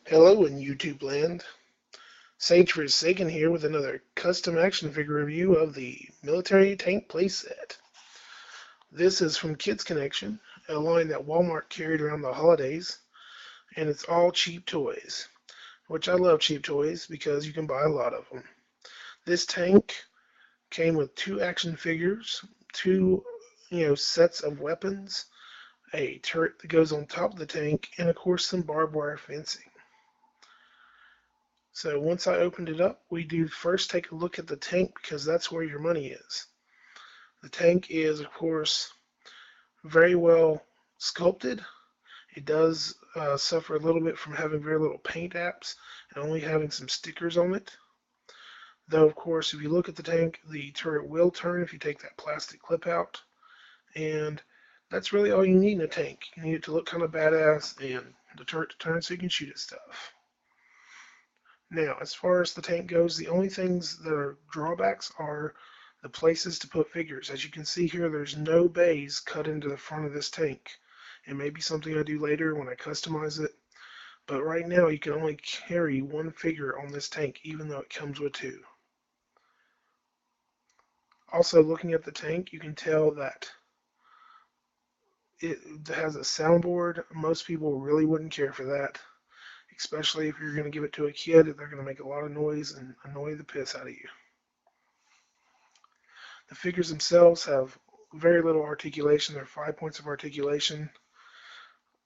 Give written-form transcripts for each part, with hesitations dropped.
Hello in YouTube land. Sage Forsaken here with another custom action figure review of the Military Tank playset. This is from Kids Connection, a line that Walmart carried around the holidays, and it's all cheap toys, which I love cheap toys because you can buy a lot of them. This tank came with two action figures, two sets of weapons, a turret that goes on top of the tank, and of course some barbed wire fencing. So once I opened it up, we do first take a look at the tank because that's where your money is. The tank is, of course, very well sculpted. It does suffer a little bit from having very little paint apps and only having some stickers on it. Though, of course, if you look at the tank, the turret will turn if you take that plastic clip out. And that's really all you need in a tank. You need it to look kind of badass and the turret to turn so you can shoot at stuff. Now, as far as the tank goes, the only things that are drawbacks are the places to put figures. As you can see here, there's no bays cut into the front of this tank. It may be something I do later when I customize it, but right now you can only carry one figure on this tank, even though it comes with two. Also, looking at the tank, you can tell that it has a soundboard. Most people really wouldn't care for that, especially if you're going to give it to a kid. They're going to make a lot of noise and annoy the piss out of you. The figures themselves have very little articulation. There are 5 points of articulation.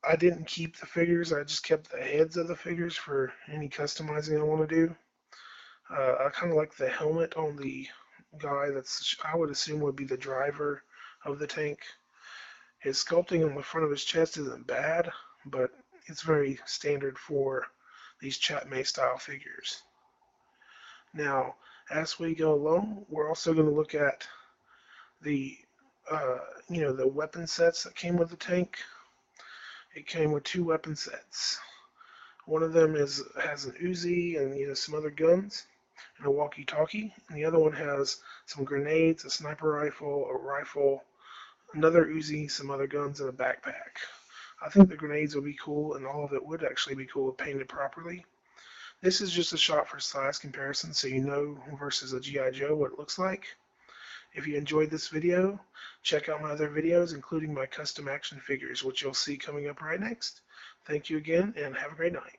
I didn't keep the figures. I just kept the heads of the figures for any customizing I want to do. I kind of like the helmet on the guy that's, I would assume, would be the driver of the tank. His sculpting on the front of his chest isn't bad, but it's very standard for these Chatmay style figures. Now, as we go along, we're also going to look at the the weapon sets that came with the tank. It came with two weapon sets. One of them has an Uzi and some other guns and a walkie-talkie, and the other one has some grenades, a sniper rifle, a rifle, another Uzi, some other guns, and a backpack. I think the grenades would be cool, and all of it would actually be cool if painted properly. This is just a shot for size comparison, so you know versus a G.I. Joe what it looks like. If you enjoyed this video, check out my other videos, including my custom action figures, which you'll see coming up right next. Thank you again, and have a great night.